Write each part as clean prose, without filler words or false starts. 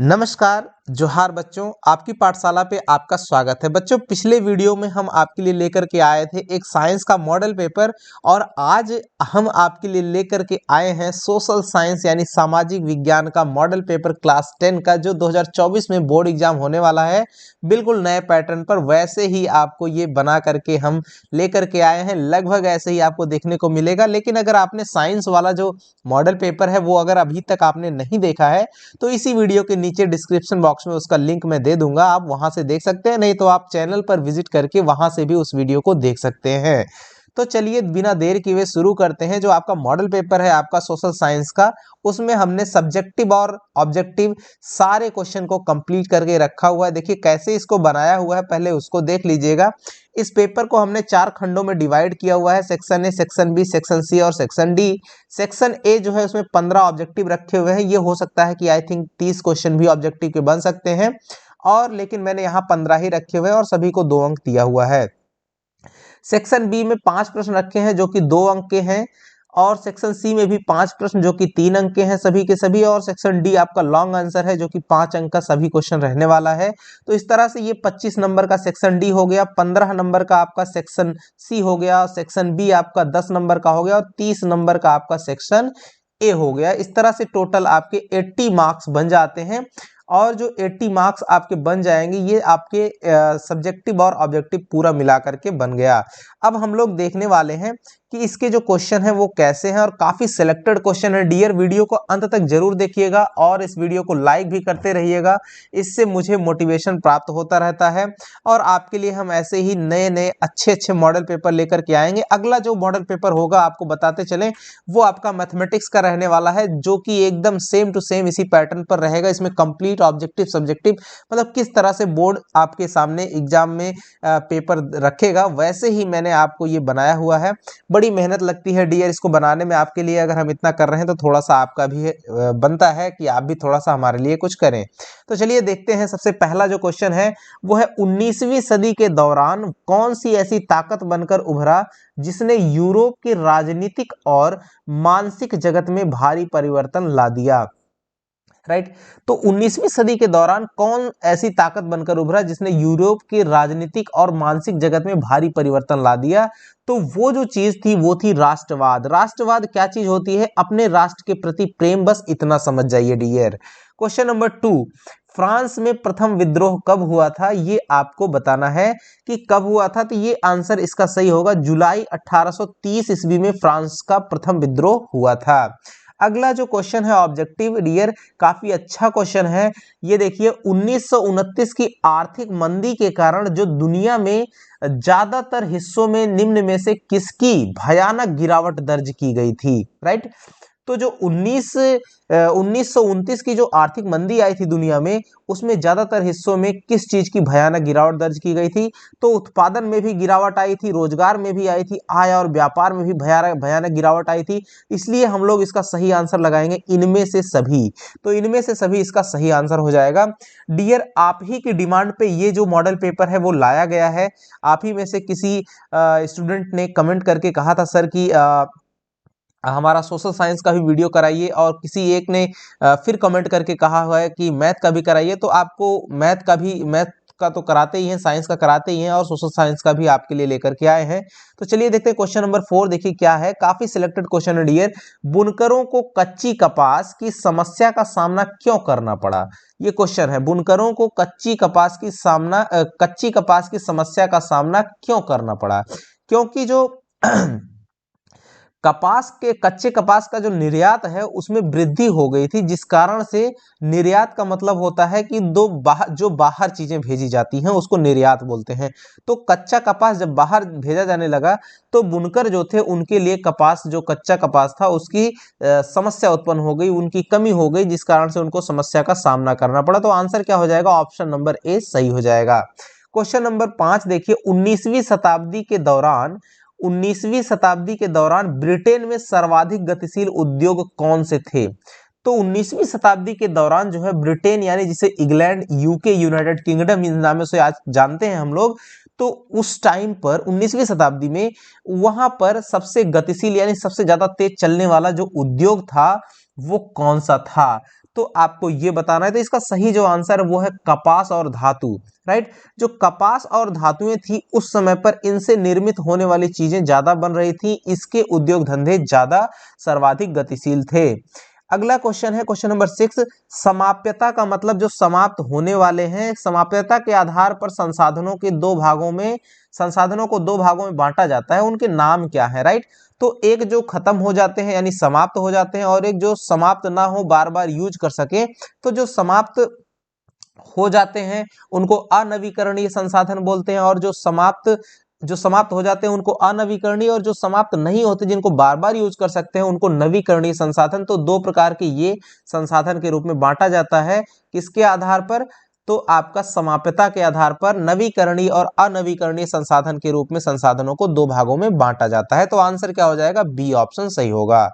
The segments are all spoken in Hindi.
नमस्कार, जोहार बच्चों। आपकी पाठशाला पे आपका स्वागत है। बच्चों, पिछले वीडियो में हम आपके लिए लेकर के आए थे एक साइंस का मॉडल पेपर और आज हम आपके लिए लेकर के आए हैं सोशल साइंस यानी सामाजिक विज्ञान का मॉडल पेपर क्लास 10 का, जो 2024 में बोर्ड एग्जाम होने वाला है। बिल्कुल नए पैटर्न पर वैसे ही आपको ये बना करके हम लेकर के आए हैं। लगभग ऐसे ही आपको देखने को मिलेगा। लेकिन अगर आपने साइंस वाला जो मॉडल पेपर है वो अगर अभी तक आपने नहीं देखा है तो इसी वीडियो के नीचे डिस्क्रिप्शन बॉक्स में उसका लिंक मैं दे दूंगा, आप वहां से देख सकते हैं। नहीं तो आप चैनल पर विजिट करके वहां से भी उस वीडियो को देख सकते हैं। तो चलिए बिना देर किए हुए शुरू करते हैं। जो आपका मॉडल पेपर है आपका सोशल साइंस का, उसमें हमने सब्जेक्टिव और ऑब्जेक्टिव सारे क्वेश्चन को कंप्लीट करके रखा हुआ है। देखिए कैसे इसको बनाया हुआ है, पहले उसको देख लीजिएगा। इस पेपर को हमने 4 खंडों में डिवाइड किया हुआ है, section A, section B, section C और सेक्शन डी। सेक्शन ए जो है उसमें 15 ऑब्जेक्टिव रखे हुए हैं। ये हो सकता है कि आई थिंक 30 क्वेश्चन भी ऑब्जेक्टिव के बन सकते हैं, और लेकिन मैंने यहाँ 15 ही रखे हुए हैं और सभी को 2 अंक दिया हुआ है। सेक्शन बी में 5 प्रश्न रखे हैं जो कि 2 अंक के हैं, और सेक्शन सी में भी 5 प्रश्न जो कि 3 अंक के हैं सभी के सभी, और सेक्शन डी आपका लॉन्ग आंसर है जो कि 5 अंक का सभी क्वेश्चन रहने वाला है। तो इस तरह से ये 25 नंबर का सेक्शन डी हो गया, 15 नंबर का आपका सेक्शन सी हो गया, सेक्शन बी आपका 10 नंबर का हो गया और 30 नंबर का आपका सेक्शन ए हो गया। इस तरह से टोटल आपके 80 मार्क्स बन जाते हैं, और जो 80 मार्क्स आपके बन जाएंगे ये आपके सब्जेक्टिव और ऑब्जेक्टिव पूरा मिला करके बन गया। अब हम लोग देखने वाले हैं कि इसके जो क्वेश्चन है वो कैसे हैं, और काफी सिलेक्टेड क्वेश्चन है। डियर, वीडियो को अंत तक जरूर देखिएगा और इस वीडियो को लाइक भी करते रहिएगा। इससे मुझे मोटिवेशन प्राप्त होता रहता है, और आपके लिए हम ऐसे ही नए नए अच्छे अच्छे मॉडल पेपर लेकर के आएंगे। अगला जो मॉडल पेपर होगा आपको बताते चलें, वो आपका मैथमेटिक्स का रहने वाला है, जो कि एकदम सेम टू सेम इसी पैटर्न पर रहेगा। इसमें कंप्लीट ऑब्जेक्टिव सब्जेक्टिव मतलब किस तरह से बोर्ड आपके सामने एग्जाम में पेपर रखेगा, वैसे ही मैंने आपको ये बनाया हुआ है। बड़ी मेहनत लगती है डियर इसको बनाने में आपके लिए। अगर हम इतना कर रहे हैं तो थोड़ा सा आपका भी बनता है कि आप भी थोड़ा सा हमारे लिए कुछ करें। तो चलिए देखते हैं। सबसे पहला जो क्वेश्चन है वो है, 19वीं सदी के दौरान कौन सी ऐसी ताकत बनकर उभरा जिसने यूरोप के राजनीतिक और मानसिक जगत में भारी परिवर्तन ला दिया। राइट। तो 19वीं सदी के दौरान कौन ऐसी ताकत बनकर उभरा जिसने यूरोप के राजनीतिक और मानसिक जगत में भारी परिवर्तन ला दिया। तो वो जो चीज थी वो थी राष्ट्रवाद। राष्ट्रवाद क्या चीज होती है? अपने राष्ट्र के प्रति प्रेम, बस इतना समझ जाइए डियर। क्वेश्चन नंबर 2, फ्रांस में प्रथम विद्रोह कब हुआ था? ये आपको बताना है कि कब हुआ था। तो ये आंसर इसका सही होगा, जुलाई 1830 ईस्वी में फ्रांस का प्रथम विद्रोह हुआ था। अगला जो क्वेश्चन है ऑब्जेक्टिव डियर, काफी अच्छा क्वेश्चन है। ये देखिए, 1929 की आर्थिक मंदी के कारण जो दुनिया में ज्यादातर हिस्सों में निम्न में से किसकी भयानक गिरावट दर्ज की गई थी? राइट। तो जो 1929 की जो आर्थिक मंदी आई थी दुनिया में, उसमें ज्यादातर हिस्सों में किस चीज की भयानक गिरावट दर्ज की गई थी? तो उत्पादन में भी गिरावट आई थी, रोजगार में भी आई थी, आय और व्यापार में भी भयानक गिरावट आई थी। इसलिए हम लोग इसका सही आंसर लगाएंगे इनमें से सभी। तो इनमें से सभी इसका सही आंसर हो जाएगा। डियर, आप ही की डिमांड पे ये जो मॉडल पेपर है वो लाया गया है। आप ही में से किसी स्टूडेंट ने कमेंट करके कहा था सर कि हमारा सोशल साइंस का भी वीडियो कराइए, और किसी एक ने फिर कमेंट करके कहा हुआ है कि मैथ का भी कराइए। तो आपको मैथ का तो कराते ही हैं, साइंस का कराते ही हैं, और सोशल साइंस का भी आपके लिए लेकर के आए हैं। तो चलिए देखते हैं क्वेश्चन नंबर 4। देखिए क्या है, काफी सिलेक्टेड क्वेश्चन है डियर। बुनकरों को कच्ची कपास की समस्या का सामना क्यों करना पड़ा? ये क्वेश्चन है, बुनकरों को कच्ची कपास की समस्या का सामना क्यों करना पड़ा? क्योंकि जो कच्चे कपास का जो निर्यात है उसमें वृद्धि हो गई थी, जिस कारण से निर्यात का मतलब होता है कि जो बाहर चीजें भेजी जाती हैं उसको निर्यात बोलते हैं। तो कच्चा कपास जब बाहर भेजा जाने लगा तो बुनकर जो थे उनके लिए जो कच्चा कपास था उसकी समस्या उत्पन्न हो गई, उनकी कमी हो गई, जिस कारण से उनको समस्या का सामना करना पड़ा। तो आंसर क्या हो जाएगा? ऑप्शन नंबर ए सही हो जाएगा। क्वेश्चन नंबर 5 देखिए, 19वीं शताब्दी के दौरान ब्रिटेन में सर्वाधिक गतिशील उद्योग कौन से थे? तो 19वीं शताब्दी के दौरान जो है ब्रिटेन, यानी जिसे इंग्लैंड, यूके, यूनाइटेड किंगडम इन नामों से आज जानते हैं हम लोग, तो उस टाइम पर 19वीं शताब्दी में वहां पर सबसे गतिशील यानी सबसे ज्यादा तेज चलने वाला जो उद्योग था वो कौन सा था? तो आपको ये बताना है। तो इसका सही जो आंसर है वो है कपास और धातु, राइट। जो कपास और धातुएं थी उस समय पर इनसे निर्मित होने वाली चीजें ज्यादा बन रही थी, इसके उद्योग धंधे ज्यादा सर्वाधिक गतिशील थे। अगला क्वेश्चन है क्वेश्चन नंबर 6। समाप्यता का मतलब जो समाप्त होने वाले हैं। समाप्यता के आधार पर संसाधनों को दो भागों में बांटा जाता है, उनके नाम क्या है, राइट। तो एक जो खत्म हो जाते हैं यानी समाप्त हो जाते हैं, और एक जो समाप्त ना हो, बार बार यूज कर सके। तो जो समाप्त हो जाते हैं उनको अनवीकरणीय संसाधन बोलते हैं, और जो समाप्त हो जाते हैं उनको अनवीकरणीय, और जो समाप्त नहीं होते जिनको बार बार यूज कर सकते हैं उनको नवीकरणीय संसाधन। तो दो प्रकार के ये संसाधन के रूप में बांटा जाता है। किसके आधार पर? तो आपका समाप्यता के आधार पर नवीकरणीय और अनवीकरणीय संसाधन के रूप में संसाधनों को दो भागों में बांटा जाता है। तो आंसर क्या हो जाएगा? बी ऑप्शन सही होगा।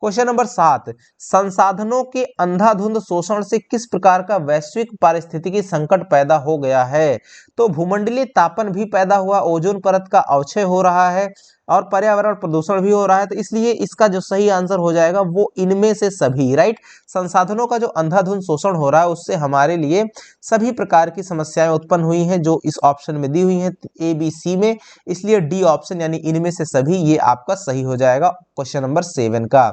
Question number 7। संसाधनों के अंधाधुंध शोषण से किस प्रकार का वैश्विक पारिस्थितिकी संकट पैदा हो गया है? तो भूमंडलीय तापन भी पैदा हुआ, ओजोन परत का अवक्षय हो रहा है, और पर्यावरण प्रदूषण भी हो रहा है। तो इसलिए इसका जो सही आंसर हो जाएगा वो इनमें से सभी, राइट। संसाधनों का जो अंधाधुंध शोषण हो रहा है उससे हमारे लिए सभी प्रकार की समस्याएं उत्पन्न हुई हैं, जो इस ऑप्शन में दी हुई हैं ए बी सी में। इसलिए डी ऑप्शन यानी इनमें से सभी ये आपका सही हो जाएगा क्वेश्चन नंबर 7 का।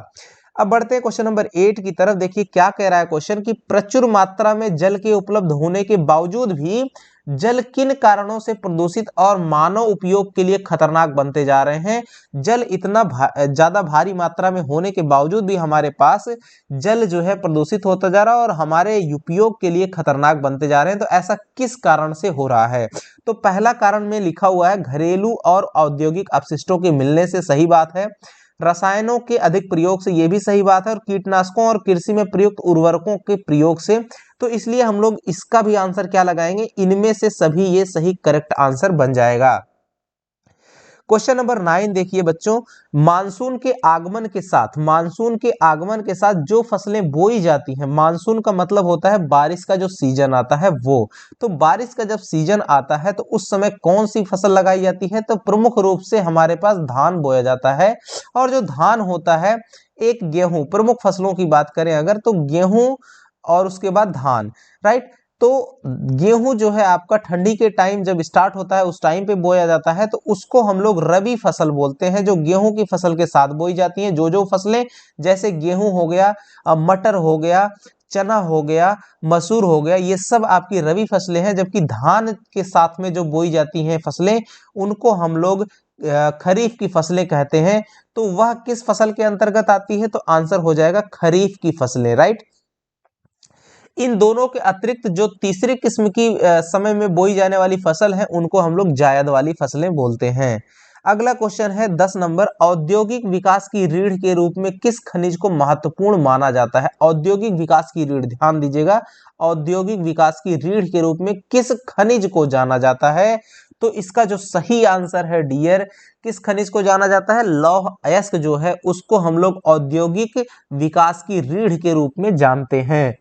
अब बढ़ते हैं क्वेश्चन नंबर 8 की तरफ। देखिए क्या कह रहा है क्वेश्चन कि प्रचुर मात्रा में जल के उपलब्ध होने के बावजूद भी जल किन कारणों से प्रदूषित और मानव उपयोग के लिए खतरनाक बनते जा रहे हैं? जल इतना ज्यादा भारी मात्रा में होने के बावजूद भी हमारे पास जल जो है प्रदूषित होता जा रहा है और हमारे उपयोग के लिए खतरनाक बनते जा रहे हैं। तो ऐसा किस कारण से हो रहा है? तो पहला कारण में लिखा हुआ है घरेलू और औद्योगिक अपशिष्टों के मिलने से, सही बात है। रसायनों के अधिक प्रयोग से, ये भी सही बात है। और कीटनाशकों और कृषि में प्रयुक्त उर्वरकों के प्रयोग से। तो इसलिए हम लोग इसका भी आंसर क्या लगाएंगे? इनमें से सभी, ये सही करेक्ट आंसर बन जाएगा। क्वेश्चन नंबर 9 देखिए बच्चों, मानसून के आगमन के साथ जो फसलें बोई जाती हैं, मानसून का मतलब होता है बारिश का जो सीजन आता है वो। तो बारिश का जब सीजन आता है तो उस समय कौन सी फसल लगाई जाती है? तो प्रमुख रूप से हमारे पास धान बोया जाता है। और जो धान होता है, एक गेहूं, प्रमुख फसलों की बात करें अगर तो गेहूं और उसके बाद धान, राइट। तो गेहूं जो है आपका ठंडी के टाइम जब स्टार्ट होता है उस टाइम पे बोया जाता है, तो उसको हम लोग रबी फसल बोलते हैं, जो गेहूं की फसल के साथ बोई जाती हैं। जो फसलें, जैसे गेहूं हो गया, मटर हो गया, चना हो गया, मसूर हो गया, ये सब आपकी रबी फसलें हैं। जबकि धान के साथ में जो बोई जाती हैं फसलें, उनको हम लोग खरीफ की फसलें कहते हैं। तो वह किस फसल के अंतर्गत आती है? तो आंसर हो जाएगा खरीफ की फसलें, राइट। इन दोनों के अतिरिक्त जो तीसरी किस्म की समय में बोई जाने वाली फसल है उनको हम लोग जायद वाली फसलें बोलते हैं। अगला क्वेश्चन है 10 नंबर, औद्योगिक विकास की रीढ़ के रूप में किस खनिज को महत्वपूर्ण माना जाता है? औद्योगिक विकास की रीढ़, ध्यान दीजिएगा, औद्योगिक विकास की रीढ़ के रूप में किस खनिज को जाना जाता है? तो इसका जो सही आंसर है डियर, किस खनिज को जाना जाता है? लौह अयस्क जो है उसको हम लोग औद्योगिक विकास की रीढ़ के रूप में जानते हैं,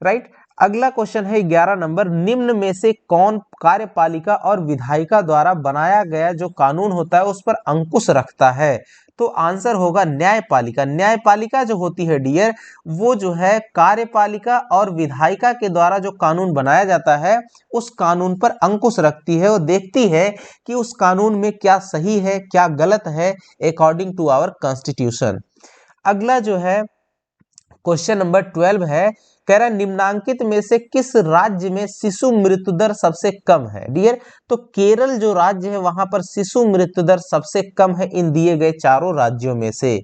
राइट। अगला क्वेश्चन है 11 नंबर, निम्न में से कौन कार्यपालिका और विधायिका द्वारा बनाया गया जो कानून होता है उस पर अंकुश रखता है? तो आंसर होगा न्यायपालिका। न्यायपालिका जो होती है डियर, वो जो है कार्यपालिका और विधायिका के द्वारा जो कानून बनाया जाता है उस कानून पर अंकुश रखती है और देखती है कि उस कानून में क्या सही है क्या गलत है, अकॉर्डिंग टू आवर कॉन्स्टिट्यूशन। अगला जो है क्वेश्चन नंबर 12 है, कह रहा है निम्नांकित में से किस राज्य में शिशु मृत्यु दर सबसे कम है? डियर, तो केरल जो राज्य है वहां पर शिशु मृत्यु दर सबसे कम है इन दिए गए चारों राज्यों में से।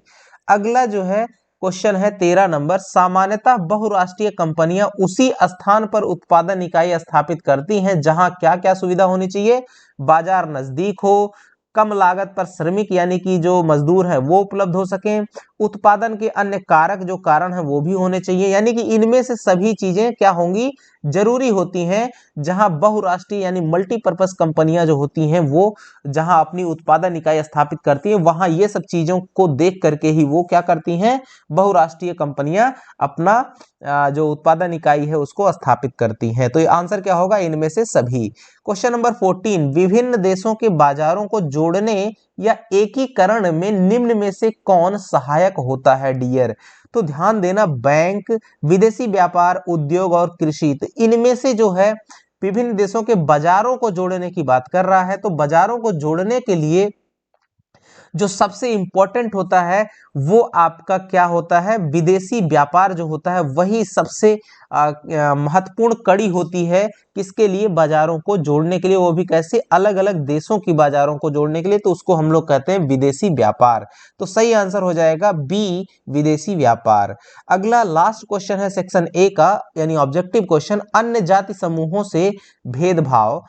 अगला जो है क्वेश्चन है 13 नंबर, सामान्यतः बहुराष्ट्रीय कंपनियां उसी स्थान पर उत्पादन इकाई स्थापित करती हैं जहां क्या क्या सुविधा होनी चाहिए? बाजार नजदीक हो, कम लागत पर श्रमिक यानी कि जो मजदूर है वो उपलब्ध हो सके, उत्पादन के अन्य कारक जो कारण है वो भी होने चाहिए। यानी कि इनमें से सभी चीजें क्या होंगी? जरूरी होती हैं। जहां बहुराष्ट्रीय यानी मल्टीपर्पज कंपनियां जो होती हैं वो जहां अपनी उत्पादन इकाई स्थापित करती हैं, वहां ये सब चीजों को देख करके ही वो क्या करती हैं? बहुराष्ट्रीय कंपनियां अपना जो उत्पादन इकाई है उसको स्थापित करती हैं। तो ये आंसर क्या होगा? इनमें से सभी। क्वेश्चन नंबर 14, विभिन्न देशों के बाजारों को जोड़ने या एकीकरण में निम्न में से कौन सहायक होता है डियर? तो ध्यान देना, बैंक, विदेशी व्यापार, उद्योग और कृषि, तो इनमें से जो है विभिन्न देशों के बाजारों को जोड़ने की बात कर रहा है। तो बाजारों को जोड़ने के लिए जो सबसे इंपॉर्टेंट होता है वो आपका क्या होता है, विदेशी व्यापार जो होता है वही सबसे महत्वपूर्ण कड़ी होती है। किसके लिए? बाजारों को जोड़ने के लिए, वो भी कैसे? अलग अलग देशों की बाजारों को जोड़ने के लिए, तो उसको हम लोग कहते हैं विदेशी व्यापार। तो सही आंसर हो जाएगा बी, विदेशी व्यापार। अगला लास्ट क्वेश्चन है सेक्शन ए का, यानी ऑब्जेक्टिव क्वेश्चन, अन्य जाति समूहों से भेदभाव,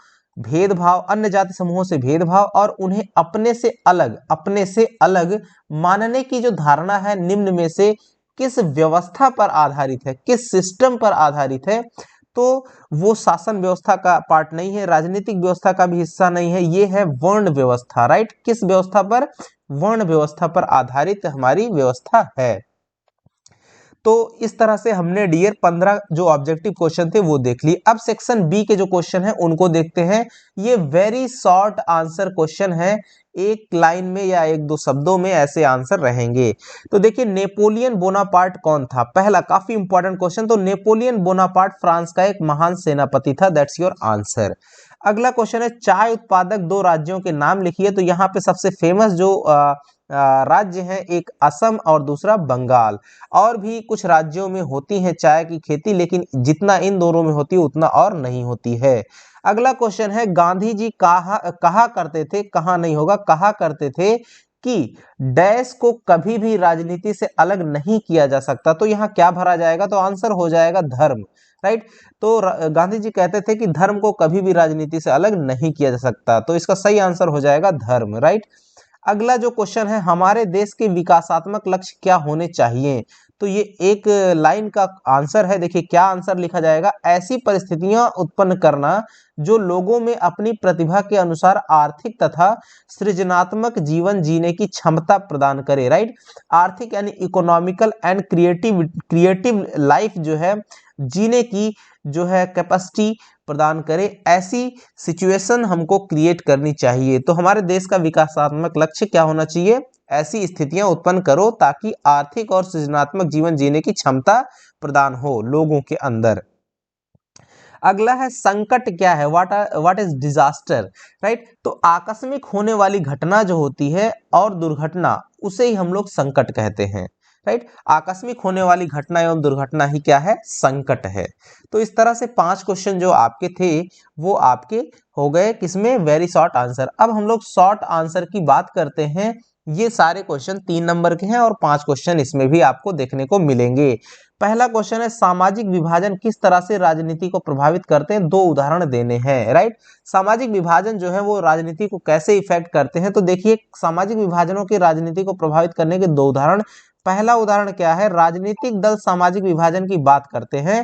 अन्य जाति समूहों से भेदभाव और उन्हें अपने से अलग मानने की जो धारणा है निम्न में से किस व्यवस्था पर आधारित है, किस सिस्टम पर आधारित है? तो वो शासन व्यवस्था का पार्ट नहीं है, राजनीतिक व्यवस्था का भी हिस्सा नहीं है, ये है वर्ण व्यवस्था। राइट, किस व्यवस्था पर? वर्ण व्यवस्था पर आधारित हमारी व्यवस्था है। तो इस तरह से हमने डियर 15 जो ऑब्जेक्टिव क्वेश्चन थे वो देख लिए। अब सेक्शन बी के जो क्वेश्चन है उनको देखते हैं। ये वेरी शॉर्ट आंसर क्वेश्चन है, एक लाइन में या एक दो शब्दों में ऐसे आंसर रहेंगे। तो देखिए, नेपोलियन बोनापार्ट कौन था? पहला काफी इंपॉर्टेंट क्वेश्चन, तो नेपोलियन बोनापार्ट फ्रांस का एक महान सेनापति था, दैट्स योर आंसर। अगला क्वेश्चन है, चाय उत्पादक दो राज्यों के नाम लिखिए। तो यहाँ पे सबसे फेमस जो राज्य है, एक असम और दूसरा बंगाल। और भी कुछ राज्यों में होती है चाय की खेती, लेकिन जितना इन दोनों में होती है उतना और नहीं होती है। अगला क्वेश्चन है, गांधी जी कहा करते थे, कहा नहीं होगा, कहा करते थे कि डैश को कभी भी राजनीति से अलग नहीं किया जा सकता। तो यहाँ क्या भरा जाएगा? तो आंसर हो जाएगा धर्म। राइट, तो गांधी जी कहते थे कि धर्म को कभी भी राजनीति से अलग नहीं किया जा सकता, तो इसका सही आंसर हो जाएगा धर्म। राइट, अगला जो क्वेश्चन है, हमारे देश के विकासात्मक लक्ष्य क्या होने चाहिए? तो ये एक लाइन का आंसर है। देखिए क्या आंसर लिखा जाएगा, ऐसी परिस्थितियां उत्पन्न करना जो लोगों में अपनी प्रतिभा के अनुसार आर्थिक तथा सृजनात्मक जीवन जीने की क्षमता प्रदान करे। राइट, आर्थिक यानी इकोनॉमिकल एंड क्रिएटिव लाइफ जो है जीने की जो है कैपेसिटी प्रदान करे, ऐसी सिचुएशन हमको क्रिएट करनी चाहिए। तो हमारे देश का विकासात्मक लक्ष्य क्या होना चाहिए? ऐसी स्थितियां उत्पन्न करो ताकि आर्थिक और सृजनात्मक जीवन जीने की क्षमता प्रदान हो लोगों के अंदर। अगला है, संकट क्या है? What is disaster? राइट, तो आकस्मिक होने वाली घटना जो होती है और दुर्घटना, उसे ही हम लोग संकट कहते हैं। राइट, आकस्मिक होने वाली घटना एवं दुर्घटना ही क्या है? संकट है। तो इस तरह से 5 क्वेश्चन जो आपके थे वो आपके हो गए किसमें? Very short answer. अब हम लोग शॉर्ट आंसर की बात करते हैं। ये सारे क्वेश्चन 3 नंबर के हैं और 5 क्वेश्चन इसमें भी आपको देखने को मिलेंगे। पहला क्वेश्चन है, सामाजिक विभाजन किस तरह से राजनीति को प्रभावित करते हैं? 2 उदाहरण देने हैं। राइट, सामाजिक विभाजन जो है वो राजनीति को कैसे इफेक्ट करते हैं? तो देखिए, सामाजिक विभाजनों के राजनीति को प्रभावित करने के 2 उदाहरण। पहला उदाहरण क्या है? राजनीतिक दल सामाजिक विभाजन की बात करते हैं,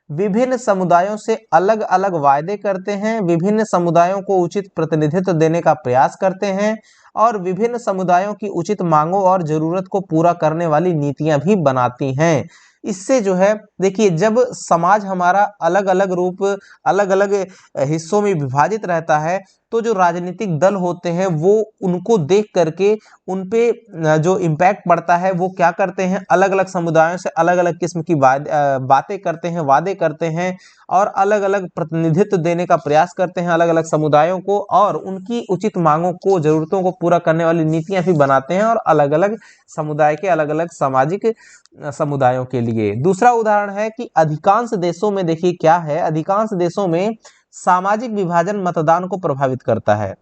विभिन्न समुदायों से अलग अलग वायदे करते हैं, विभिन्न समुदायों को उचित प्रतिनिधित्व देने का प्रयास करते हैं और विभिन्न समुदायों की उचित मांगों और जरूरत को पूरा करने वाली नीतियां भी बनाती हैं। इससे जो है देखिए, जब समाज हमारा अलग अलग रूप, अलग अलग हिस्सों में विभाजित रहता है, तो जो राजनीतिक दल होते हैं वो उनको देख करके उन पे जो इम्पैक्ट पड़ता है वो क्या करते हैं? अलग अलग समुदायों से अलग अलग किस्म की बातें करते हैं, वादे करते हैं और अलग अलग प्रतिनिधित्व देने का प्रयास करते हैं अलग अलग समुदायों को, और उनकी उचित मांगों को, जरूरतों को पूरा करने वाली नीतियां भी बनाते हैं और अलग अलग समुदाय के अलग अलग सामाजिक समुदायों के लिए। दूसरा उदाहरण है कि अधिकांश देशों में, देखिए क्या है, अधिकांश देशों में सामाजिक विभाजन मतदान को प्रभावित करता है।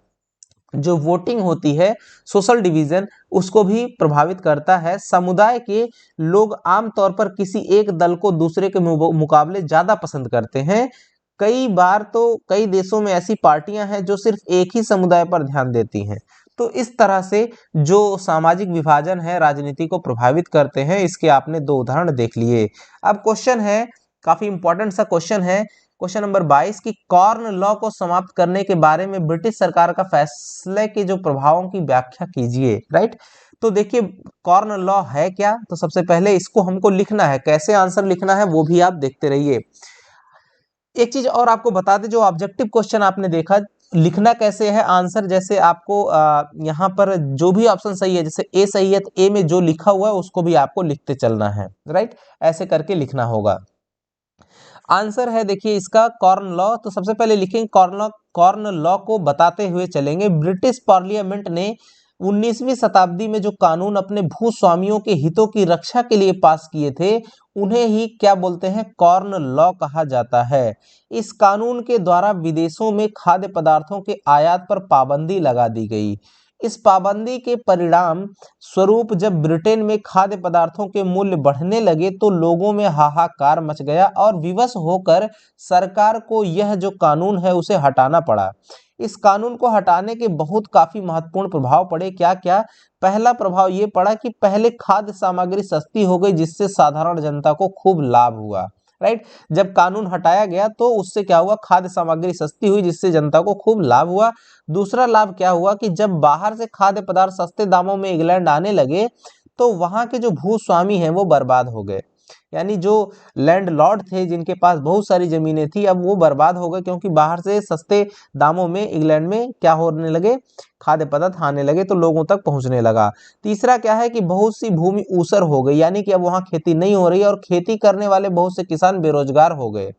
जो वोटिंग होती है, सोशल डिवीजन, उसको भी प्रभावित करता है। समुदाय के लोग आमतौर पर किसी एक दल को दूसरे के मुकाबले ज्यादा पसंद करते हैं। कई बार तो कई देशों में ऐसी पार्टियां हैं जो सिर्फ एक ही समुदाय पर ध्यान देती हैं। तो इस तरह से जो सामाजिक विभाजन है राजनीति को प्रभावित करते हैं, इसके आपने 2 उदाहरण देख लिए। अब क्वेश्चन है, काफी इंपॉर्टेंट सा क्वेश्चन है, क्वेश्चन नंबर 22 की कॉर्न लॉ को समाप्त करने के बारे में ब्रिटिश सरकार का फैसले के जो प्रभावों की व्याख्या कीजिए। राइट, तो देखिए कॉर्न लॉ है क्या? तो सबसे पहले इसको हमको लिखना है, कैसे आंसर लिखना है वो भी आप देखते रहिए। एक चीज और आपको बता दें, जो ऑब्जेक्टिव क्वेश्चन आपने देखा लिखना कैसे है आंसर, जैसे आपको यहाँ पर जो भी ऑप्शन सही है, जैसे ए सही है तो ए में जो लिखा हुआ है उसको भी आपको लिखते चलना है, राइट, ऐसे करके लिखना होगा। आंसर है देखिए इसका कॉर्न लॉ। तो सबसे पहले लिखेंगे कॉर्न लॉ को बताते हुए चलेंगे। ब्रिटिश पार्लियामेंट ने 19वीं शताब्दी में जो कानून अपने भूस्वामियों के हितों की रक्षा के लिए पास किए थे, उन्हें ही क्या बोलते हैं, कॉर्न लॉ कहा जाता है। इस कानून के द्वारा विदेशों में खाद्य पदार्थों के आयात पर पाबंदी लगा दी गई। इस पाबंदी के परिणाम स्वरूप जब ब्रिटेन में खाद्य पदार्थों के मूल्य बढ़ने लगे तो लोगों में हाहाकार मच गया और विवश होकर सरकार को यह जो कानून है उसे हटाना पड़ा। इस कानून को हटाने के बहुत काफी महत्वपूर्ण प्रभाव पड़े। क्या क्या? पहला प्रभाव ये पड़ा कि पहले खाद्य सामग्री सस्ती हो गई, जिससे साधारण जनता को खूब लाभ हुआ, राइट। जब कानून हटाया गया तो उससे क्या हुआ, खाद्य सामग्री सस्ती हुई, जिससे जनता को खूब लाभ हुआ। दूसरा लाभ क्या हुआ कि जब बाहर से खाद्य पदार्थ सस्ते दामों में इंग्लैंड आने लगे तो वहां के जो भूस्वामी हैं वो बर्बाद हो गए। यानी जो लैंडलॉर्ड थे जिनके पास बहुत सारी जमीनें थी, अब वो बर्बाद हो गए, क्योंकि बाहर से सस्ते दामों में इंग्लैंड में क्या होने लगे, खाद्य पदार्थ आने लगे, तो लोगों तक पहुंचने लगा। तीसरा क्या है कि बहुत सी भूमि ऊसर हो गई, यानी कि अब वहां खेती नहीं हो रही और खेती करने वाले बहुत से किसान बेरोजगार हो गए।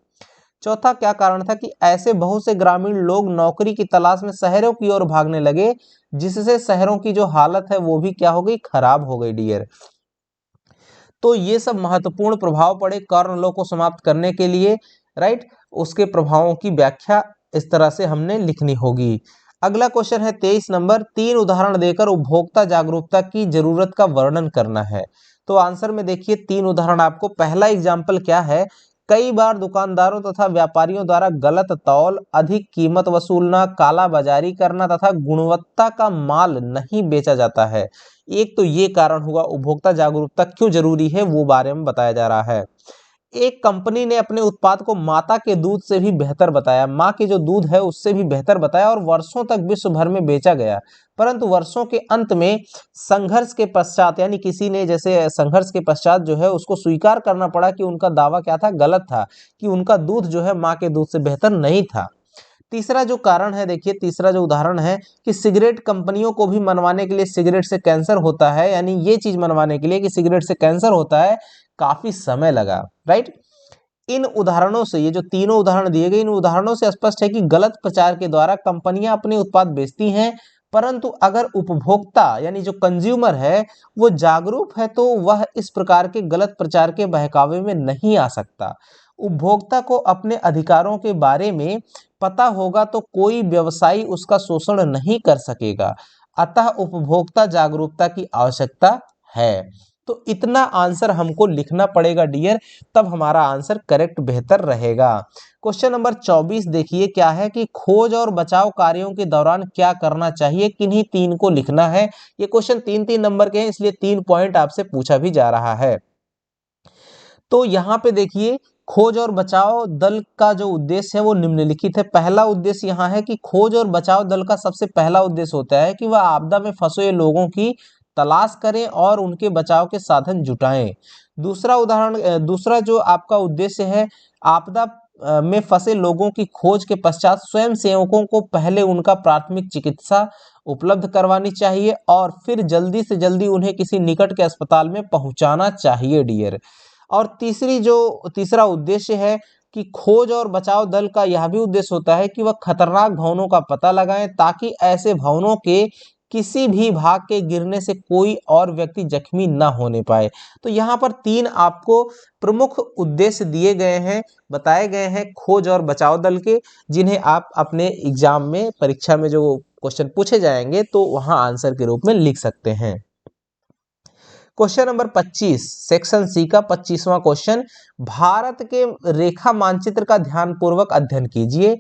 चौथा क्या कारण था कि ऐसे बहुत से ग्रामीण लोग नौकरी की तलाश में शहरों की ओर भागने लगे, जिससे शहरों की जो हालत है वो भी क्या हो गई, खराब हो गई डियर। तो ये सब महत्वपूर्ण प्रभाव पड़े कॉर्न लॉ को समाप्त करने के लिए, राइट। उसके प्रभावों की व्याख्या इस तरह से हमने लिखनी होगी। अगला क्वेश्चन है 23 नंबर, 3 उदाहरण देकर उपभोक्ता जागरूकता की जरूरत का वर्णन करना है। तो आंसर में देखिए 3 उदाहरण आपको। पहला एग्जाम्पल क्या है, कई बार दुकानदारों तथा व्यापारियों द्वारा गलत तौल, अधिक कीमत वसूलना, कालाबाजारी करना तथा गुणवत्ता का माल नहीं बेचा जाता है। एक तो ये कारण हुआ, उपभोक्ता जागरूकता क्यों जरूरी है वो बारे में बताया जा रहा है। एक कंपनी ने अपने उत्पाद को माता के दूध से भी बेहतर बताया, माँ के जो दूध है उससे भी बेहतर बताया और वर्षों तक विश्व भर में बेचा गया। परंतु वर्षों के अंत में संघर्ष के पश्चात, यानी किसी ने जैसे संघर्ष के पश्चात जो है उसको स्वीकार करना पड़ा कि उनका दावा क्या था, गलत था, कि उनका दूध जो है माँ के दूध से बेहतर नहीं था। तीसरा जो कारण है देखिए, तीसरा जो उदाहरण है कि सिगरेट कंपनियों को भी मनवाने के लिए सिगरेट से कैंसर होता है, यानी ये चीज मनवाने के लिए कि सिगरेट से कैंसर होता है, काफी समय लगा, राइट। इन उदाहरणों से, ये जो तीनों उदाहरण दिए गए, इन उदाहरणों से स्पष्ट है कि गलत प्रचार के द्वारा कंपनियां अपने उत्पाद बेचती हैं, परंतु अगर उपभोक्ता यानी जो कंज्यूमर है वो जागरूक है तो वह इस प्रकार के गलत प्रचार के बहकावे में नहीं आ सकता। उपभोक्ता को अपने अधिकारों के बारे में पता होगा तो कोई व्यवसायी उसका शोषण नहीं कर सकेगा। अतः उपभोक्ता जागरूकता की आवश्यकता है। तो इतना आंसर हमको लिखना पड़ेगा डियर, तब हमारा आंसर करेक्ट बेहतर रहेगा। क्वेश्चन नंबर 24 देखिए क्या है कि खोज और बचाव कार्यों के दौरान क्या करना चाहिए, किन्हीं 3 को लिखना है। ये क्वेश्चन 3-3 नंबर के हैं, इसलिए 3 पॉइंट आपसे पूछा भी जा रहा है। तो यहाँ पे देखिए खोज और बचाव दल का जो उद्देश्य है वो निम्नलिखित है। पहला उद्देश्य यहाँ है कि खोज और बचाव दल का सबसे पहला उद्देश्य होता है कि वह आपदा में फंसे लोगों की तलाश करें और उनके बचाव के साधन जुटाएं। दूसरा जो आपका उद्देश्य है, आपदा में फंसे लोगों की खोज के पश्चात स्वयं सेवकों को पहले उनका प्राथमिक चिकित्सा उपलब्ध करवानी चाहिए और फिर जल्दी से जल्दी उन्हें किसी निकट के अस्पताल में पहुंचाना चाहिए डियर। और तीसरा उद्देश्य है कि खोज और बचाव दल का यह भी उद्देश्य होता है कि वह खतरनाक भवनों का पता लगाएं ताकि ऐसे भवनों के किसी भी भाग के गिरने से कोई और व्यक्ति जख्मी न होने पाए। तो यहाँ पर 3 आपको प्रमुख उद्देश्य दिए गए हैं, बताए गए हैं खोज और बचाव दल के, जिन्हें आप अपने एग्जाम में, परीक्षा में जो क्वेश्चन पूछे जाएंगे तो वहां आंसर के रूप में लिख सकते हैं। क्वेश्चन नंबर 25 सेक्शन सी का 25वां क्वेश्चन, भारत के रेखा मानचित्र का ध्यानपूर्वक अध्ययन कीजिए।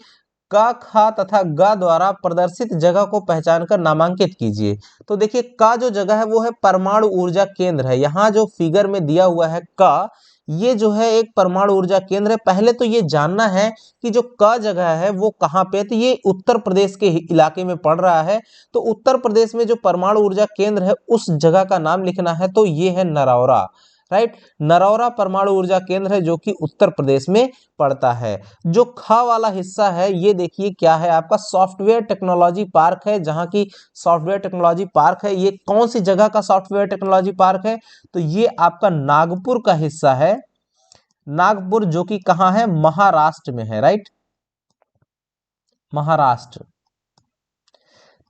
क, ख तथा ग द्वारा प्रदर्शित जगह को पहचानकर नामांकित कीजिए। तो देखिए क जो जगह है वो है परमाणु ऊर्जा केंद्र है। यहाँ जो फिगर में दिया हुआ है क, ये जो है एक परमाणु ऊर्जा केंद्र है। पहले तो ये जानना है कि जो क जगह है वो कहाँ पे है, तो ये उत्तर प्रदेश के इलाके में पड़ रहा है। तो उत्तर प्रदेश में जो परमाणु ऊर्जा केंद्र है उस जगह का नाम लिखना है, तो ये है नरौरा। राइट। नरौरा परमाणु ऊर्जा केंद्र है जो कि उत्तर प्रदेश में पड़ता है। जो ख वाला हिस्सा है ये देखिए क्या है, आपका सॉफ्टवेयर टेक्नोलॉजी पार्क है, जहां की सॉफ्टवेयर टेक्नोलॉजी पार्क है। ये कौन सी जगह का सॉफ्टवेयर टेक्नोलॉजी पार्क है, तो ये आपका नागपुर का हिस्सा है। नागपुर जो कि कहां है, महाराष्ट्र में है, राइट, महाराष्ट्र।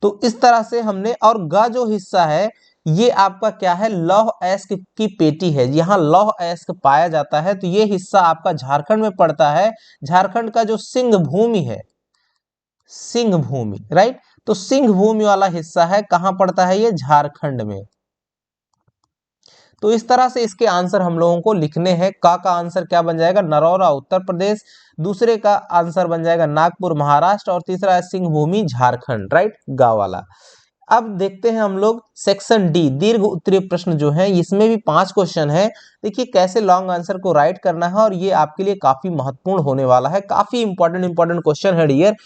तो इस तरह से हमने, और ग जो हिस्सा है ये आपका क्या है, लौह अयस्क की पेटी है, यहाँ लौह अयस्क पाया जाता है। तो ये हिस्सा आपका झारखंड में पड़ता है। झारखंड का जो सिंह भूमि है, सिंह भूमि, राइट, तो सिंह भूमि वाला हिस्सा है, कहां पड़ता है ये, झारखंड में। तो इस तरह से इसके आंसर हम लोगों को लिखने हैं। का आंसर क्या बन जाएगा, नरौरा उत्तर प्रदेश, दूसरे का आंसर बन जाएगा नागपुर महाराष्ट्र, और तीसरा है सिंह भूमि झारखंड, राइट, गा वाला। अब देखते हैं हम लोग सेक्शन डी, दीर्घ उत्तरीय प्रश्न जो है, इसमें भी 5 क्वेश्चन है। देखिए कैसे लॉन्ग आंसर को राइट करना है, और ये आपके लिए काफी महत्वपूर्ण होने वाला है, काफी इंपॉर्टेंट क्वेश्चन है डियर।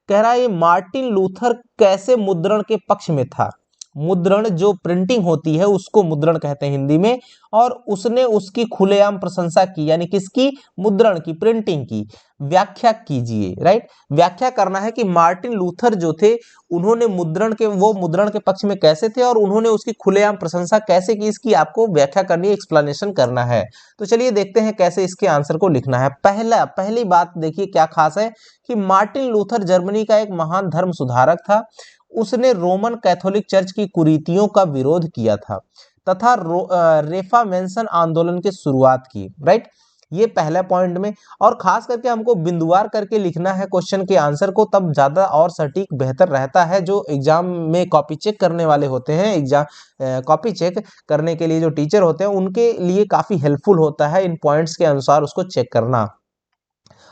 कह रहा है ये मार्टिन लूथर कैसे मुद्रण के पक्ष में था। मुद्रण जो प्रिंटिंग होती है उसको मुद्रण कहते हैं हिंदी में, और उसने उसकी खुलेआम प्रशंसा की, यानी किसकी, मुद्रण की, प्रिंटिंग की। व्याख्या कीजिए, राइट, व्याख्या करना है कि मार्टिन लूथर जो थे उन्होंने मुद्रण के पक्ष में कैसे थे, और उन्होंने उसकी खुलेआम प्रशंसा कैसे की, इसकी आपको व्याख्या करनी है, एक्सप्लेनेशन करना है। तो चलिए देखते हैं कैसे इसके आंसर को लिखना है। पहली बात देखिए क्या खास है कि मार्टिन लूथर जर्मनी का एक महान धर्म सुधारक था। उसने रोमन कैथोलिक चर्च की कुरीतियों का विरोध किया था तथा रेफॉर्मेशन आंदोलन की शुरुआत की, राइट, ये पहला पॉइंट में। और खास करके हमको बिंदुवार करके लिखना है क्वेश्चन के आंसर को, तब ज्यादा और सटीक बेहतर रहता है। जो एग्जाम में कॉपी चेक करने वाले होते हैं, एग्जाम कॉपी चेक करने के लिए जो टीचर होते हैं उनके लिए काफी हेल्पफुल होता है इन पॉइंट्स के अनुसार उसको चेक करना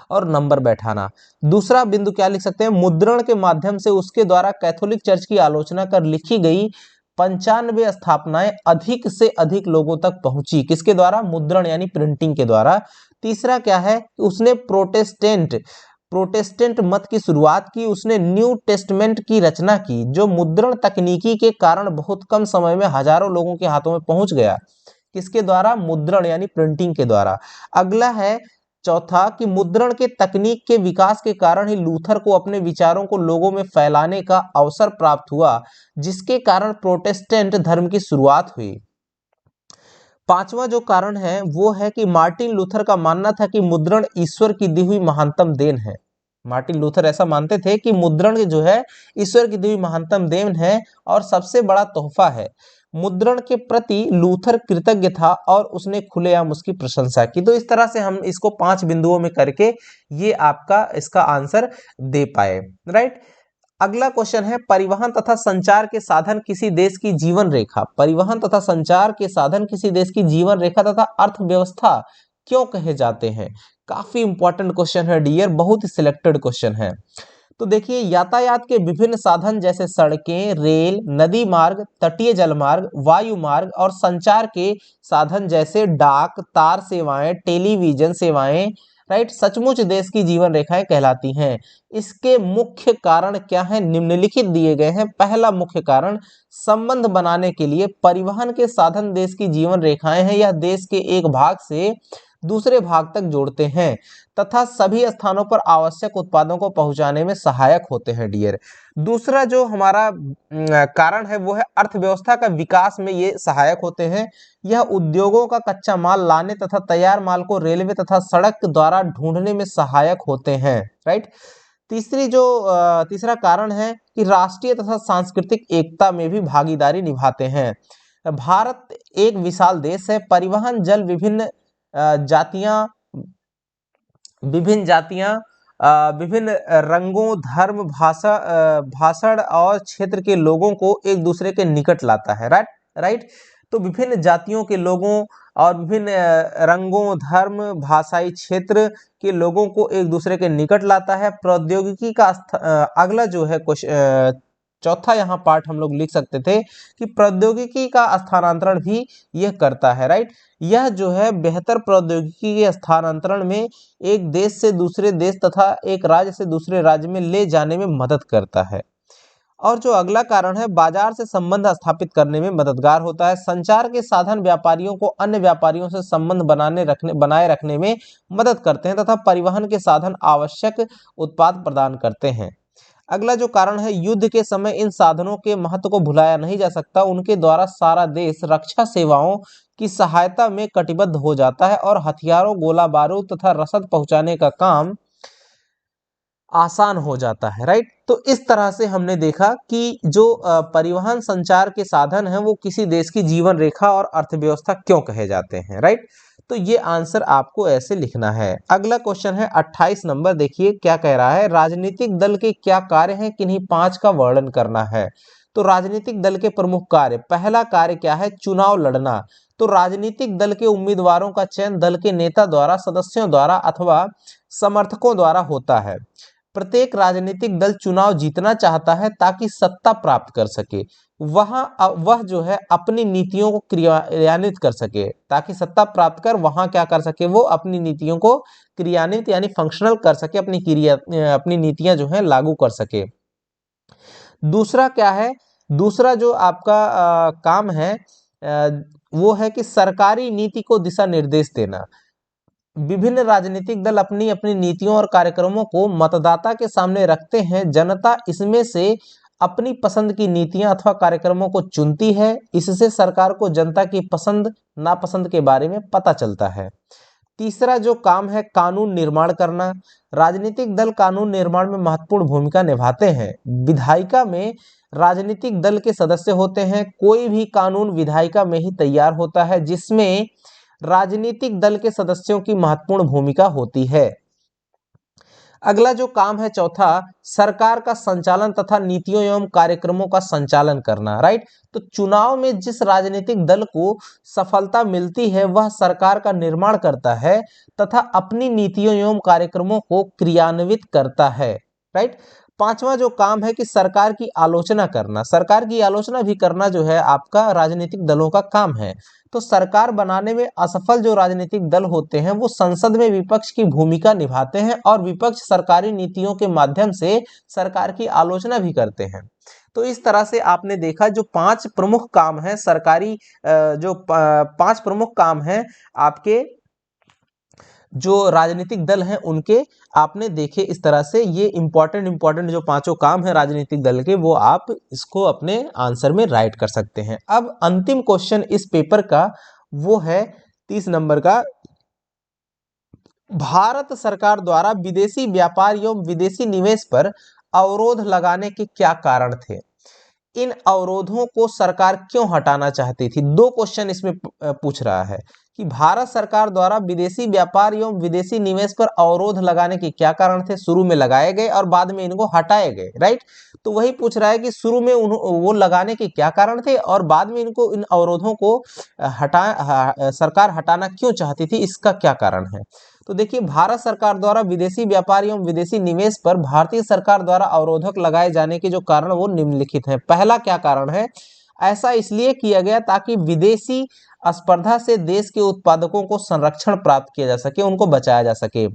और नंबर बैठाना। दूसरा बिंदु क्या लिख सकते हैं, मुद्रण के माध्यम से उसके द्वारा कैथोलिक चर्च की आलोचना कर लिखी गई 95 स्थापनाएं अधिक से अधिक लोगों तक पहुंची, किसके द्वारा, मुद्रण यानी प्रिंटिंग के द्वारा। तीसरा क्या है, उसने प्रोटेस्टेंट मत की शुरुआत की, उसने न्यू टेस्टमेंट की रचना की, जो मुद्रण तकनीकी के कारण बहुत कम समय में हजारों लोगों के हाथों में पहुंच गया, किसके द्वारा, मुद्रण यानी प्रिंटिंग के द्वारा। अगला है चौथा कि मुद्रण के तकनीक के विकास के कारण ही लूथर को अपने विचारों को लोगों में फैलाने का अवसर प्राप्त हुआ, जिसके कारण प्रोटेस्टेंट धर्म की शुरुआत हुई। पांचवा जो कारण है वो है कि मार्टिन लूथर का मानना था कि मुद्रण ईश्वर की दी हुई महानतम देन है। मार्टिन लूथर ऐसा मानते थे कि मुद्रण जो है ईश्वर की दी हुई महानतम देन है और सबसे बड़ा तोहफा है। मुद्रण के प्रति लूथर कृतज्ञ था और उसने खुलेआम उसकी प्रशंसा की। तो इस तरह से हम इसको 5 बिंदुओं में करके ये आपका इसका आंसर दे पाए, राइट। अगला क्वेश्चन है, परिवहन तथा संचार के साधन किसी देश की जीवन रेखा, परिवहन तथा संचार के साधन किसी देश की जीवन रेखा तथा अर्थव्यवस्था क्यों कहे जाते हैं। काफी इंपॉर्टेंट क्वेश्चन है डियर, बहुत ही सिलेक्टेड क्वेश्चन है। तो देखिए यातायात के विभिन्न साधन जैसे सड़कें, रेल, नदी मार्ग, तटीय जलमार्ग, वायु मार्ग और संचार के साधन जैसे डाक, तार सेवाएं, टेलीविजन सेवाएं, राइट, सचमुच देश की जीवन रेखाएं कहलाती हैं। इसके मुख्य कारण क्या है, निम्नलिखित दिए गए हैं। पहला मुख्य कारण, संबंध बनाने के लिए परिवहन के साधन देश की जीवन रेखाएं हैं। यह देश के एक भाग से दूसरे भाग तक जोड़ते हैं तथा सभी स्थानों पर आवश्यक उत्पादों को पहुंचाने में सहायक होते हैं डियर। दूसरा जो हमारा कारण है वो है अर्थव्यवस्था का विकास में ये सहायक होते हैं। यह उद्योगों का कच्चा माल लाने तथा तैयार माल को रेलवे तथा सड़क द्वारा ढूंढने में सहायक होते हैं, राइट। तीसरा कारण है कि राष्ट्रीय तथा सांस्कृतिक एकता में भी भागीदारी निभाते हैं। भारत एक विशाल देश है। परिवहन जल विभिन्न जातियां विभिन्न रंगों, धर्म, भाषण और क्षेत्र के लोगों को एक दूसरे के निकट लाता है, राइट। तो विभिन्न जातियों के लोगों और विभिन्न रंगों, धर्म, भाषाई क्षेत्र के लोगों को एक दूसरे के निकट लाता है। प्रौद्योगिकी का अगला जो है चौथा यहाँ पार्ट हम लोग लिख सकते थे कि प्रौद्योगिकी का स्थानांतरण भी यह करता है, राइट। यह जो है बेहतर प्रौद्योगिकी के स्थानांतरण में एक देश से दूसरे देश तथा एक राज्य से दूसरे राज्य में ले जाने में मदद करता है। और जो अगला कारण है, बाजार से संबंध स्थापित करने में मददगार होता है। संचार के साधन व्यापारियों को अन्य व्यापारियों से संबंध बनाए रखने में मदद करते हैं तथा परिवहन के साधन आवश्यक उत्पाद प्रदान करते हैं। अगला जो कारण है, युद्ध के समय इन साधनों के महत्व को भुलाया नहीं जा सकता। उनके द्वारा सारा देश रक्षा सेवाओं की सहायता में कटिबद्ध हो जाता है और हथियारों, गोला बारूद तथा रसद पहुंचाने का काम आसान हो जाता है। राइट। तो इस तरह से हमने देखा कि जो परिवहन संचार के साधन हैं वो किसी देश की जीवन रेखा और अर्थव्यवस्था क्यों कहे जाते हैं। राइट। तो ये आंसर आपको ऐसे लिखना है। अगला क्वेश्चन है 28 नंबर, देखिए क्या कह रहा है, राजनीतिक दल के क्या कार्य हैं, किन्हीं 5 का वर्णन करना है। तो राजनीतिक दल के प्रमुख कार्य, पहला कार्य क्या है, चुनाव लड़ना। तो राजनीतिक दल के उम्मीदवारों का चयन दल के नेता द्वारा, सदस्यों द्वारा अथवा समर्थकों द्वारा होता है। प्रत्येक राजनीतिक दल चुनाव जीतना चाहता है ताकि सत्ता प्राप्त कर सके। वह जो है अपनी नीतियों को क्रियान्वित कर सके, ताकि सत्ता प्राप्त कर वहां क्या कर सके, वो अपनी नीतियों को क्रियान्वित यानी फंक्शनल कर सके, अपनी नीतियां जो है लागू कर सके। दूसरा क्या है, दूसरा जो आपका काम है वो है कि सरकारी नीति को दिशा निर्देश देना। विभिन्न राजनीतिक दल अपनी अपनी नीतियों और कार्यक्रमों को मतदाता के सामने रखते हैं। जनता इसमें से अपनी पसंद की नीतियां अथवा कार्यक्रमों को चुनती है। इससे सरकार को जनता की पसंद नापसंद के बारे में पता चलता है। तीसरा जो काम है, कानून निर्माण करना। राजनीतिक दल कानून निर्माण में महत्वपूर्ण भूमिका निभाते हैं। विधायिका में राजनीतिक दल के सदस्य होते हैं। कोई भी कानून विधायिका में ही तैयार होता है, जिसमें राजनीतिक दल के सदस्यों की महत्वपूर्ण भूमिका होती है। अगला जो काम है चौथा, सरकार का संचालन तथा नीतियों एवं कार्यक्रमों का संचालन करना। राइट। तो चुनाव में जिस राजनीतिक दल को सफलता मिलती है वह सरकार का निर्माण करता है तथा अपनी नीतियों एवं कार्यक्रमों को क्रियान्वित करता है। राइट। पांचवा जो काम है कि सरकार की आलोचना करना। सरकार की आलोचना भी करना जो है आपका राजनीतिक दलों का काम है। तो सरकार बनाने में असफल जो राजनीतिक दल होते हैं वो संसद में विपक्ष की भूमिका निभाते हैं और विपक्ष सरकारी नीतियों के माध्यम से सरकार की आलोचना भी करते हैं। तो इस तरह से आपने देखा जो 5 प्रमुख काम है सरकारी, जो 5 प्रमुख काम है आपके जो राजनीतिक दल हैं उनके, आपने देखे इस तरह से। ये इंपॉर्टेंट जो 5 काम है राजनीतिक दल के, वो आप इसको अपने आंसर में राइट कर सकते हैं। अब अंतिम क्वेश्चन इस पेपर का वो है 30 नंबर का, भारत सरकार द्वारा विदेशी व्यापार एवं विदेशी निवेश पर अवरोध लगाने के क्या कारण थे। इन अवरोधों को सरकार क्यों हटाना चाहती थी। 2 क्वेश्चन इसमें पूछ रहा है कि भारत सरकार द्वारा विदेशी व्यापार एवं विदेशी निवेश पर अवरोध लगाने के क्या कारण थे। शुरू में लगाए गए और बाद में इनको हटाए गए। राइट। तो वही पूछ रहा है कि शुरू में वो लगाने के क्या कारण थे और बाद में इनको इन अवरोधों को सरकार हटाना क्यों चाहती थी, इसका क्या कारण है। तो देखिए, भारत सरकार द्वारा विदेशी व्यापार एवं विदेशी निवेश पर भारतीय सरकार द्वारा अवरोधक लगाए जाने के जो कारण वो निम्नलिखित हैं। पहला क्या कारण है, ऐसा इसलिए किया गया ताकि विदेशी स्पर्धा से देश के उत्पादकों को संरक्षण प्राप्त किया जा सके, उनको बचाया जा सके।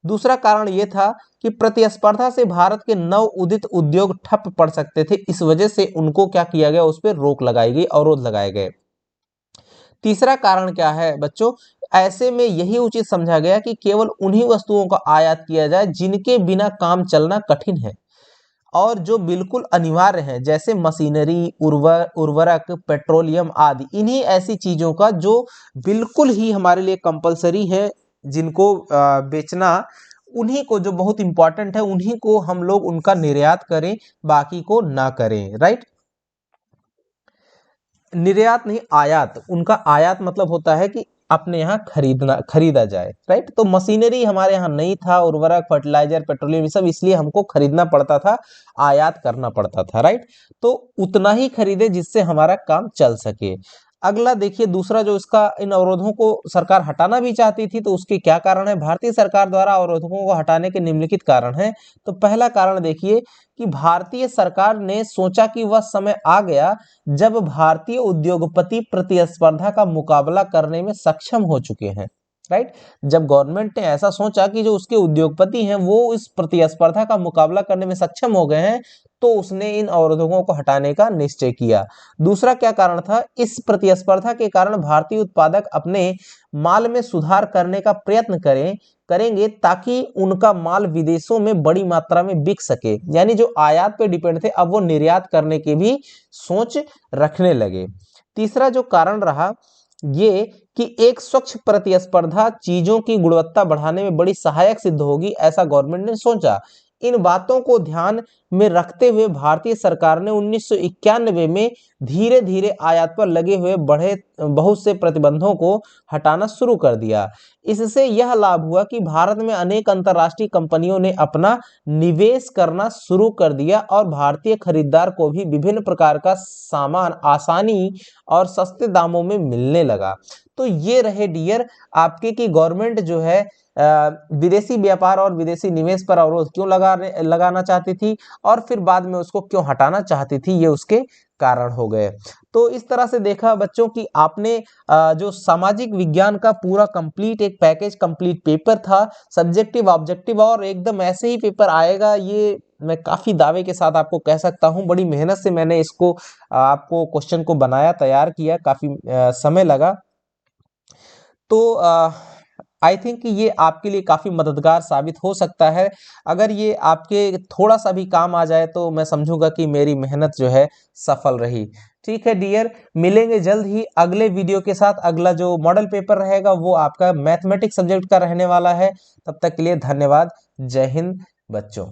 दूसरा कारण ये था कि प्रतिस्पर्धा से भारत के नव उदित उद्योग ठप पड़ सकते थे, इस वजह से उनको क्या किया गया, उस पर रोक लगाई गई, अवरोध लगाए गए। तीसरा कारण क्या है बच्चों, ऐसे में यही उचित समझा गया कि केवल उन्हीं वस्तुओं का आयात किया जाए जिनके बिना काम चलना कठिन है और जो बिल्कुल अनिवार्य है, जैसे मशीनरी, उर्वरक, पेट्रोलियम आदि। इन्हीं ऐसी चीजों का जो बिल्कुल ही हमारे लिए कंपलसरी है, जिनको बेचना, उन्हीं को, जो बहुत इंपॉर्टेंट है, उन्हीं को हम लोग उनका निर्यात करें, बाकी को ना करें। राइट। निर्यात नहीं, आयात। उनका आयात मतलब होता है कि अपने यहाँ खरीदा जाए। राइट। तो मशीनरी हमारे यहाँ नहीं था, उर्वरक, फर्टिलाइजर, पेट्रोलियम, सब इसलिए हमको खरीदना पड़ता था, आयात करना पड़ता था। राइट। तो उतना ही खरीदे जिससे हमारा काम चल सके। अगला देखिए, दूसरा जो इसका, इन अवरोधों को सरकार हटाना भी चाहती थी, तो उसके क्या कारण है। भारतीय सरकार द्वारा अवरोधों को हटाने के निम्नलिखित कारण है। तो पहला कारण देखिए कि भारतीय सरकार ने सोचा कि वह समय आ गया जब भारतीय उद्योगपति प्रतिस्पर्धा का मुकाबला करने में सक्षम हो चुके हैं। राइट। जब गवर्नमेंट ने ऐसा सोचा कि जो उसके उद्योगपति हैं वो इस प्रतिस्पर्धा का मुकाबला करने में सक्षम हो गए हैं, तो उसने इन अवरोधकों को हटाने का निश्चय किया। दूसरा क्या कारण था? इस प्रतिस्पर्धा के कारण भारतीय उत्पादक अपने माल में सुधार करने का प्रयत्न करेंगे ताकि उनका माल विदेशों में बड़ी मात्रा में बिक सके। यानी जो आयात पे डिपेंड थे, अब वो निर्यात करने की भी सोच रखने लगे। तीसरा जो कारण रहा ये कि एक स्वच्छ प्रतिस्पर्धा चीजों की गुणवत्ता बढ़ाने में बड़ी सहायक सिद्ध होगी, ऐसा गवर्नमेंट ने सोचा। इन बातों को ध्यान में रखते हुए भारतीय सरकार ने 1991 में धीरे धीरे आयात पर लगे हुए बहुत से प्रतिबंधों को हटाना शुरू कर दिया। इससे यह लाभ हुआ कि भारत में अनेक अंतर्राष्ट्रीय कंपनियों ने अपना निवेश करना शुरू कर दिया और भारतीय खरीदार को भी विभिन्न प्रकार का सामान आसानी और सस्ते दामों में मिलने लगा। तो ये रहे डियर आपके कि गवर्नमेंट जो है विदेशी व्यापार और विदेशी निवेश पर अवरोध क्यों लगाना चाहती थी और फिर बाद में उसको क्यों हटाना चाहती थी, ये उसके कारण हो गए। तो इस तरह से देखा बच्चों कि आपने जो सामाजिक विज्ञान का पूरा कंप्लीट एक पैकेज कंप्लीट पेपर था, सब्जेक्टिव ऑब्जेक्टिव, और एकदम ऐसे ही पेपर आएगा ये मैं काफी दावे के साथ आपको कह सकता हूं। बड़ी मेहनत से मैंने इसको आपको क्वेश्चन को बनाया, तैयार किया, काफी समय लगा। तो आई थिंक ये आपके लिए काफी मददगार साबित हो सकता है। अगर ये आपके थोड़ा सा भी काम आ जाए तो मैं समझूंगा कि मेरी मेहनत जो है सफल रही। ठीक है डियर, मिलेंगे जल्द ही अगले वीडियो के साथ। अगला जो मॉडल पेपर रहेगा वो आपका मैथमेटिक्स सब्जेक्ट का रहने वाला है। तब तक के लिए धन्यवाद। जय हिंद बच्चों।